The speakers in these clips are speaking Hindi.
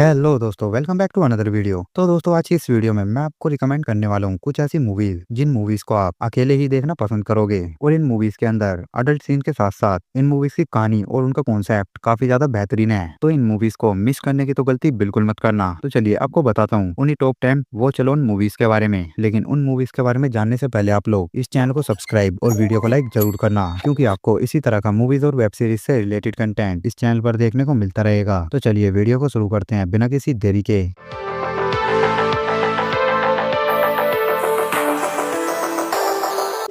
हेलो दोस्तों, welcome back to another video. तो दोस्तों, आज की इस वीडियो में मैं आपको रिकमेंड करने वाला हूँ कुछ ऐसी मूवीज जिन मूवीज को आप अकेले ही देखना पसंद करोगे। और इन मूवीज के अंदर अडल्ट सीन के साथ साथ इन मूवीज की कहानी और उनका कॉन्सेप्ट काफी ज्यादा बेहतरीन है। तो इन मूवीज को मिस करने की तो गलती बिल्कुल मत करना। तो चलिए आपको बताता हूँ उन्हीं टॉप 10 वो चलो उन मूवीज के बारे में। लेकिन उन मूवीज के बारे में जानने से पहले आप लोग इस चैनल को सब्सक्राइब और वीडियो को लाइक जरूर करना, क्योंकि आपको इसी तरह का मूवीज और वेब सीरीज से रिलेटेड कंटेंट इस चैनल पर देखने को मिलता रहेगा। तो चलिए वीडियो को शुरू करते हैं बिना किसी देरी के।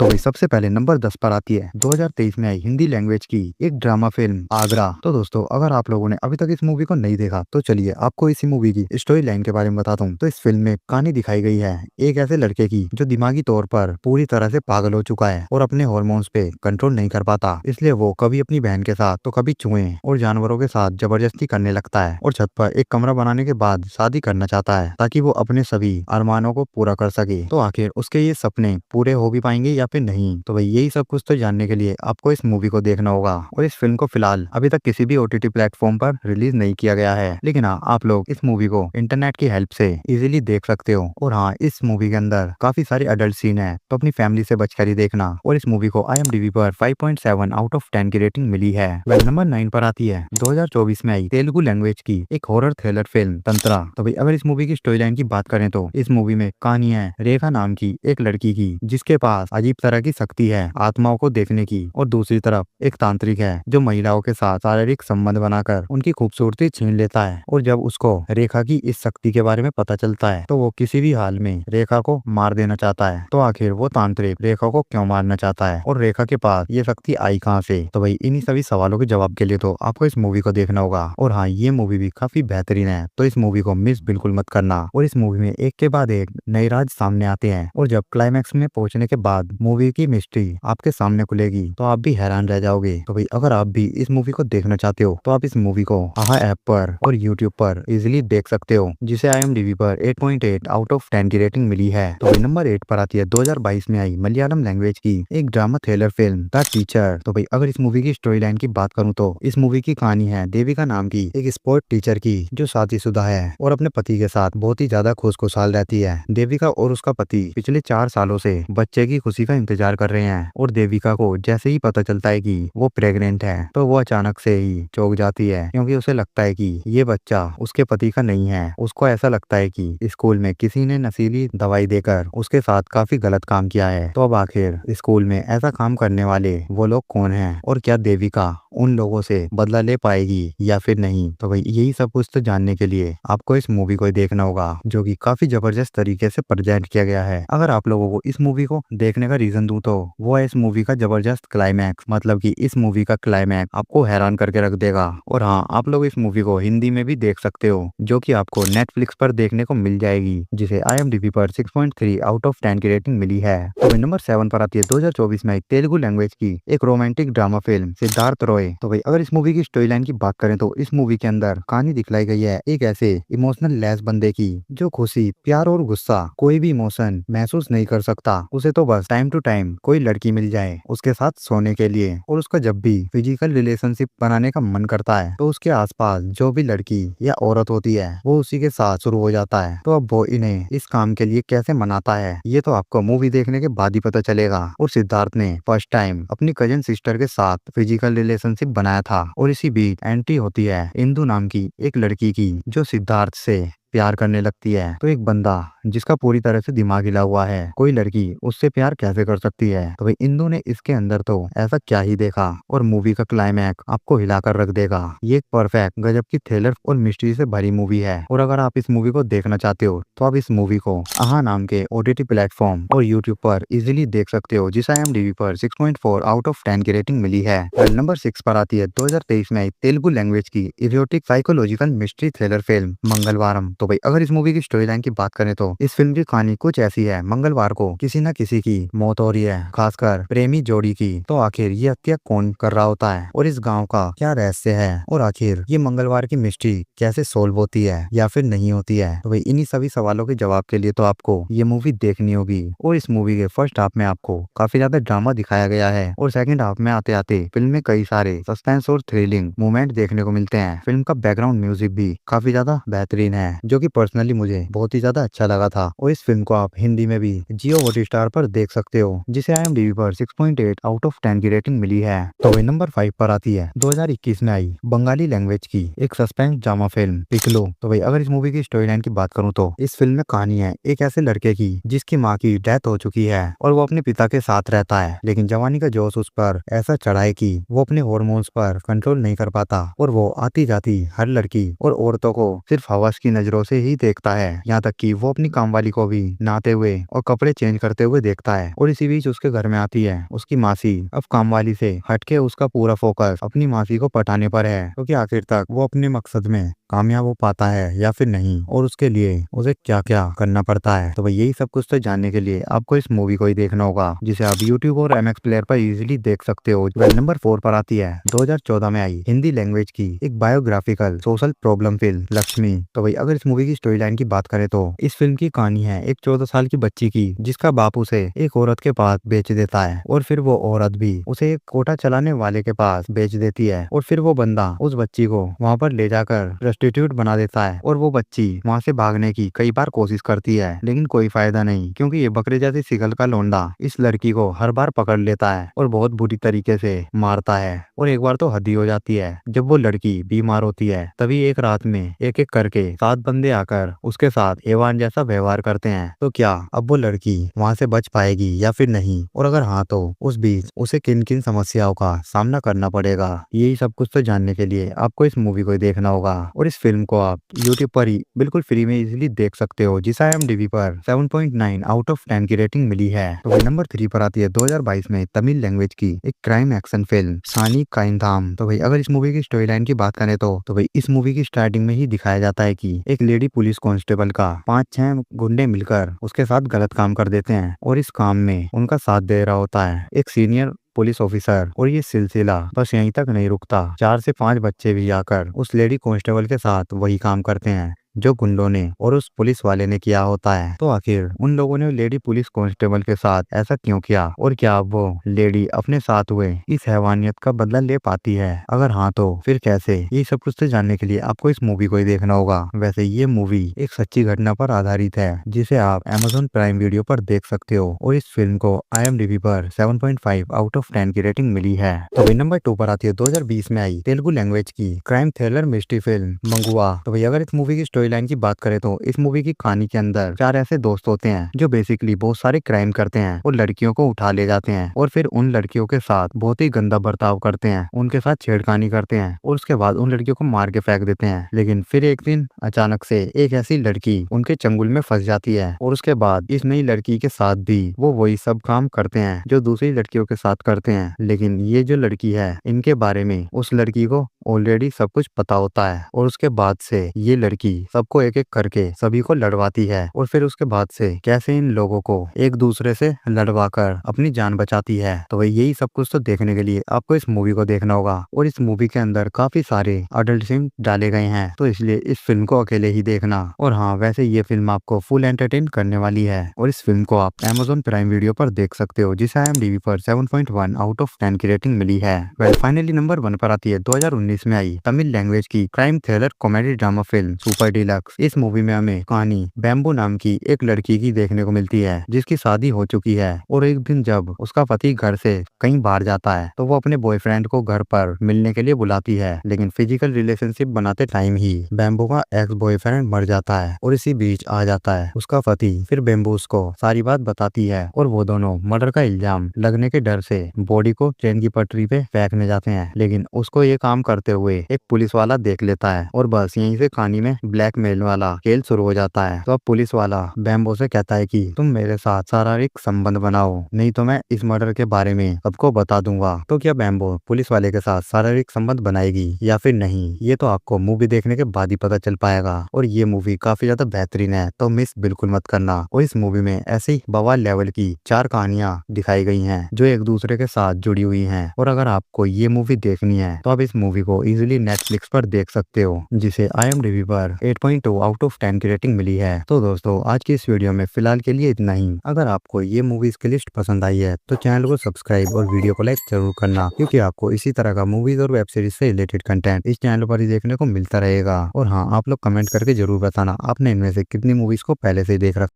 तो भाई सबसे पहले नंबर 10 पर आती है 2023 में आई हिंदी लैंग्वेज की एक ड्रामा फिल्म आगरा। तो दोस्तों, अगर आप लोगों ने अभी तक इस मूवी को नहीं देखा तो चलिए आपको इसी मूवी की स्टोरी लाइन के बारे में बताता हूँ। तो इस फिल्म में कहानी दिखाई गई है एक ऐसे लड़के की जो दिमागी तौर पर पूरी तरह से पागल हो चुका है और अपने हॉर्मोन्स पे कंट्रोल नहीं कर पाता। इसलिए वो कभी अपनी बहन के साथ तो कभी चूहे और जानवरों के साथ जबरदस्ती करने लगता है और छत पर एक कमरा बनाने के बाद शादी करना चाहता है ताकि वो अपने सभी अरमानों को पूरा कर सके। तो आखिर उसके ये सपने पूरे हो भी पाएंगे या फिर नहीं, तो भाई यही सब कुछ तो जानने के लिए आपको इस मूवी को देखना होगा। और इस फिल्म को फिलहाल अभी तक किसी भी ओटीटी प्लेटफॉर्म पर रिलीज नहीं किया गया है, लेकिन हाँ, आप लोग इस मूवी को इंटरनेट की हेल्प से इजीली देख सकते हो। और हाँ, इस मूवी के अंदर काफी सारे अडल्ट सीन है, तो अपनी फैमिली से बचकर ही देखना। और इस मूवी को IMDb पर 5.7 आउट ऑफ 10 की रेटिंग मिली है। वह नंबर 9 पर आती है 2024 में आई तेलुगु लैंग्वेज की एक हॉरर थ्रिलर फिल्म तंत्रा। तो भाई अगर इस मूवी की स्टोरी लाइन की बात करें तो इस मूवी में कहानी है रेखा नाम की एक लड़की की, जिसके पास अजीब तरह की शक्ति है आत्माओं को देखने की। और दूसरी तरफ एक तांत्रिक है जो महिलाओं के साथ शारीरिक संबंध बनाकर उनकी खूबसूरती छीन लेता है। और जब उसको रेखा की इस शक्ति के बारे में पता चलता है तो वो किसी भी हाल में रेखा को मार देना चाहता है। तो आखिर वो तांत्रिक रेखा को क्यों मारना चाहता है और रेखा के पास ये शक्ति आई कहाँ से? तो भाई इन्हीं सभी सवालों के जवाब के लिए तो आपको इस मूवी को देखना होगा। और हाँ, ये मूवी भी काफी बेहतरीन है, तो इस मूवी को मिस बिल्कुल मत करना। और इस मूवी में एक के बाद एक नए राज सामने आते हैं और जब क्लाइमैक्स में पहुंचने के बाद मूवी की मिस्ट्री आपके सामने खुलेगी तो आप भी हैरान रह जाओगे। तो भाई अगर आप भी इस मूवी को देखना चाहते हो तो आप इस मूवी को आहा ऐप पर और यूट्यूब पर इजीली देख सकते हो, जिसे IMDb पर 8.8 आउट ऑफ 10 की रेटिंग मिली है। तो भाई नंबर 8 पर आती है 2022 में आई मलयालम लैंग्वेज की एक drama thriller film the teacher. तो भाई अगर इस मूवी की स्टोरी लाइन की बात करूँ तो इस मूवी की कहानी है देविका नाम की एक स्पोर्ट टीचर की जो शादीशुदा है और अपने पति के साथ बहुत ही ज्यादा खुशखुशाल रहती है। देविका और उसका पति पिछले 4 सालों से बच्चे की खुशी का इंतजार कर रहे हैं और देविका को जैसे ही पता चलता है कि वो प्रेग्नेंट है तो वो अचानक से ही चौंक जाती है, क्योंकि उसे लगता है कि ये बच्चा उसके पति का नहीं है। उसको ऐसा लगता है कि स्कूल में किसी ने नशीली दवाई देकर उसके साथ काफी गलत काम किया है। तो अब आखिर स्कूल में ऐसा काम करने वाले वो लोग कौन हैं और क्या देविका उन लोगों से बदला ले पाएगी या फिर नहीं? तो भाई यही सब कुछ तो जानने के लिए आपको इस मूवी को देखना होगा, जो कि काफी जबरदस्त तरीके से प्रेजेंट किया गया है। अगर आप लोगों को इस मूवी को देखने का रीजन दूं तो वो है इस मूवी का जबरदस्त क्लाइमैक्स। मतलब कि इस मूवी का क्लाइमैक्स आपको हैरान करके रख देगा। और हाँ, आप लोग इस मूवी को हिंदी में भी देख सकते हो, जो कि आपको नेटफ्लिक्स पर देखने को मिल जाएगी, जिसे IMDb पर 6.3 आउट ऑफ 10 की रेटिंग मिली है। तो नंबर 7 पर आती है 2024 में तेलुगु लैंग्वेज की एक romantic drama film Siddharth Roy. तो भाई अगर इस मूवी की स्टोरी लाइन की बात करें तो इस मूवी के अंदर कहानी दिखलाई गई है एक ऐसे इमोशनल लेस बंदे की जो खुशी, प्यार और गुस्सा कोई भी इमोशन महसूस नहीं कर सकता। उसे तो बस टाइम टू टाइम कोई लड़की मिल जाए उसके साथ सोने के लिए, और उसका जब भी फिजिकल रिलेशनशिप बनाने का मन करता है तो उसके आसपास जो भी लड़की या औरत होती है वो उसी के साथ शुरू हो जाता है। तो अब वो इन्हें इस काम के लिए कैसे मनाता है ये तो आपको मूवी देखने के बाद ही पता चलेगा। और सिद्धार्थ ने फर्स्ट टाइम अपनी कजन सिस्टर के साथ फिजिकल रिलेशनशिप बनाया था। और इसी बीच एंट्री होती है इंदु नाम की एक लड़की की जो सिद्धार्थ से प्यार करने लगती है। तो एक बंदा जिसका पूरी तरह से दिमाग हिला हुआ है, कोई लड़की उससे प्यार कैसे कर सकती है? तो भाई इंदु ने इसके अंदर तो ऐसा क्या ही देखा, और मूवी का क्लाइमैक्स आपको हिलाकर रख देगा। ये एक परफेक्ट गजब की थ्रिलर और मिस्ट्री से भरी मूवी है। और अगर आप इस मूवी को देखना चाहते हो तो आप इस मूवी को आहा नाम के OTT प्लेटफॉर्म और यूट्यूब पर इजिली देख सकते हो, जिसे IMDb पर 6.4 आउट ऑफ 10 की रेटिंग मिली है। नंबर 6 पर आती है 2023 में आई तेलुगु लैंग्वेज की erotic psychological mystery thriller film Mangalavaram. तो भाई अगर इस मूवी की स्टोरी लाइन की बात करें तो इस फिल्म की कहानी कुछ ऐसी है। मंगलवार को किसी न किसी की मौत हो रही है, खासकर प्रेमी जोड़ी की। तो आखिर ये हत्या कौन कर रहा होता है और इस गाँव का क्या रहस्य है, और आखिर ये मंगलवार की मिस्ट्री कैसे सोल्व होती है या फिर नहीं होती है। तो भाई इन्हीं सभी सवालों के जवाब के लिए तो आपको ये मूवी देखनी होगी। और इस मूवी के फर्स्ट हाफ में आपको काफी ज्यादा ड्रामा दिखाया गया है और सेकंड हाफ में आते आते फिल्म में कई सारे सस्पेंस और थ्रिलिंग मोमेंट देखने को मिलते हैं। फिल्म का बैकग्राउंड म्यूजिक भी काफी ज्यादा बेहतरीन है, जो कि पर्सनली मुझे बहुत ही ज्यादा अच्छा लगा था। और इस फिल्म को आप हिंदी में भी जियो हॉटस्टार पर देख सकते हो, जिसे IMDb पर 6.8 आउट ऑफ 10 की रेटिंग मिली है। तो वही नंबर 5 पर आती है 2021 में आई बंगाली लैंग्वेज की एक सस्पेंस ड्रामा फिल्म पिकलो। तो भाई अगर इस मूवी की स्टोरी लाइन की बात करूँ तो इस फिल्म में कहानी है एक ऐसे लड़के की जिसकी माँ की डेथ हो चुकी है और वो अपने पिता के साथ रहता है, लेकिन जवानी का जोश उस पर ऐसा चढ़ा है कि वो अपने हॉर्मोन्स पर कंट्रोल नहीं कर पाता और वो आती जाती हर लड़की और औरतों को सिर्फ हवस की नजरों से ही देखता है। यहाँ तक कि वो अपनी कामवाली को भी नहाते हुए और कपड़े चेंज करते हुए देखता है। और इसी बीच उसके घर में आती है उसकी मासी। अब कामवाली से हटके उसका पूरा फोकस अपनी मासी को पटाने पर है, क्योंकि आखिर तक वो अपने मकसद में कामयाब हो पाता है या फिर नहीं, और उसके लिए उसे क्या क्या करना पड़ता है। तो भाई यही सब कुछ तो जानने के लिए आपको इस मूवी को ही देखना होगा, जिसे आप YouTube और MX प्लेयर पर इजीली देख सकते हो। नंबर 4 पर आती है 2014 में आई हिंदी लैंग्वेज की एक biographical social problem film Lakshmi. तो भाई अगर इस मूवी की स्टोरी लाइन की बात करें तो इस फिल्म की कहानी है एक 14 साल की बच्ची की, जिसका बाप उसे एक औरत के पास बेच देता है और फिर वो औरत भी उसे एक कोटा चलाने वाले के पास बेच देती है। और फिर वो बंदा उस बच्ची को वहाँ पर ले जाकर प्रोस्टिट्यूट बना देता है और वो बच्ची वहाँ से भागने की कई बार कोशिश करती है, लेकिन कोई फायदा नहीं, क्योंकि ये बकरे जैसी शिकल का लोंडा इस लड़की को हर बार पकड़ लेता है और बहुत बुरी तरीके से मारता है। और एक बार तो हद ही हो जाती है, जब वो लड़की बीमार होती है तभी एक रात में एक एक करके 7 बंदे आकर उसके साथ हैवान जैसा व्यवहार करते हैं। तो क्या अब वो लड़की वहाँ से बच पाएगी या फिर नहीं, और अगर हाँ तो उस बीच उसे किन किन समस्याओं का सामना करना पड़ेगा। यही सब कुछ तो जानने के लिए आपको इस मूवी को देखना होगा। और इस फिल्म को आप YouTube पर ही बिल्कुल फ्री में इजीली देख सकते हो, जिसे IMDb पर 7.9 आउट ऑफ 10 की रेटिंग मिली है। तो भाई नंबर 3 पर आती है 2022 में तमिल लैंग्वेज की एक क्राइम एक्शन फिल्म सानी काइंथाम। तो भाई अगर इस मूवी की स्टोरी लाइन की बात करें तो भाई इस मूवी की स्टार्टिंग में ही दिखाया जाता है कि एक लेडी पुलिस कांस्टेबल का 5-6 गुंडे मिलकर उसके साथ गलत काम कर देते हैं, और इस काम में उनका साथ दे रहा होता है एक सीनियर पुलिस ऑफिसर। और ये सिलसिला बस यहीं तक नहीं रुकता, 4 से 5 बच्चे भी आकर उस लेडी कांस्टेबल के साथ वही काम करते हैं जो गुंडों ने और उस पुलिस वाले ने किया होता है। तो आखिर उन लोगों ने लेडी पुलिस कांस्टेबल के साथ ऐसा क्यों किया, और क्या अब वो लेडी अपने साथ हुए इस हैवानियत का बदला ले पाती है, अगर हाँ तो फिर कैसे। ये सब कुछ तो जानने के लिए आपको इस मूवी को ही देखना होगा। वैसे ये मूवी एक सच्ची घटना पर आधारित है, जिसे आप Amazon प्राइम वीडियो पर देख सकते हो। और इस फिल्म को IMDb पर 7.5 आउट ऑफ 10 की रेटिंग मिली है। तो भाई नंबर 2 पर आती है 2020 में आई तेलुगु लैंग्वेज की क्राइम थ्रिलर मिस्ट्री फिल्म मंगुआ। तो भाई अगर इस मूवी की स्टोरी लाइन की बात करें तो इस मूवी की कहानी के अंदर 4 ऐसे दोस्त होते हैं जो बेसिकली बहुत सारे क्राइम करते हैं और लड़कियों को उठा ले जाते हैं, और फिर उन लड़कियों के साथ बहुत ही गंदा बर्ताव करते हैं, उनके साथ छेड़खानी करते हैं, और उसके बाद उन लड़कियों को मार के फेंक देते हैं। लेकिन फिर एक दिन अचानक से एक ऐसी लड़की उनके चंगुल में फंस जाती है, और उसके बाद इस नई लड़की के साथ भी वो वही सब काम करते हैं जो दूसरी लड़कियों के साथ करते हैं। लेकिन ये जो लड़की है, इनके बारे में उस लड़की को ऑलरेडी सब कुछ पता होता है, और उसके बाद से ये लड़की सबको एक एक करके सभी को लड़वाती है, और फिर उसके बाद से कैसे इन लोगों को एक दूसरे से लड़वाकर अपनी जान बचाती है। तो भाई यही सब कुछ तो देखने के लिए आपको इस मूवी को देखना होगा। और इस मूवी के अंदर काफी सारे अडल्ट सीन डाले गए हैं, तो इसलिए इस फिल्म को अकेले ही देखना। और हाँ, वैसे ये फिल्म आपको फुल एंटरटेन करने वाली है, और इस फिल्म को आप Amazon प्राइम वीडियो पर देख सकते हो, जिसे IMDb पर 7.1 आउट ऑफ 10 की रेटिंग मिली है। वेल फाइनली नंबर 1 पर आती है 2019 में आई तमिल लैंग्वेज की crime thriller comedy drama film super deluxe. इस मूवी में हमें कहानी बैम्बू नाम की एक लड़की की देखने को मिलती है, जिसकी शादी हो चुकी है, और एक दिन जब उसका पति घर से कहीं बाहर जाता है तो वो अपने बॉयफ्रेंड को घर पर मिलने के लिए बुलाती है। लेकिन फिजिकल रिलेशनशिप बनाते टाइम ही बैम्बू का एक्स बॉयफ्रेंड मर जाता है, और इसी बीच आ जाता है उसका पति। फिर बैम्बू उसको सारी बात बताती है, और वो दोनों मर्डर का इल्जाम लगने के डर से बॉडी को ट्रेन की पटरी पे फेंकने जाते हैं। लेकिन उसको ये काम करते करते हुए एक पुलिस वाला देख लेता है और बस यहीं से कहानी में ब्लैकमेल वाला खेल शुरू हो जाता है। तो अब पुलिस वाला बैम्बो से कहता है कि तुम मेरे साथ शारीरिक संबंध बनाओ, नहीं तो मैं इस मर्डर के बारे में सबको बता दूंगा। तो क्या बैम्बो पुलिस वाले के साथ शारीरिक संबंध बनाएगी या फिर नहीं, ये तो आपको मूवी देखने के बाद ही पता चल पाएगा। और ये मूवी काफी ज्यादा बेहतरीन है, तो मिस बिल्कुल मत करना। और इस मूवी में ऐसे ही बवाल लेवल की 4 कहानियां दिखाई गई हैं जो एक दूसरे के साथ जुड़ी हुई हैं। और अगर आपको ये मूवी देखनी है तो आप इस मूवी को इजीली नेटफ्लिक्स पर देख सकते हो, जिसे IMDb पर 8.2 आउट ऑफ 10 की रेटिंग मिली है। तो दोस्तों आज की इस वीडियो में फिलहाल के लिए इतना ही। अगर आपको ये मूवीज की लिस्ट पसंद आई है तो चैनल को सब्सक्राइब और वीडियो को लाइक जरूर करना, क्योंकि आपको इसी तरह का मूवीज और वेब सीरीज से रिलेटेड कंटेंट इस चैनल पर ही देखने को मिलता रहेगा। और हाँ, आप लोग कमेंट करके जरूर बताना आपने इनमें से कितनी मूवीज को पहले से देख रखा।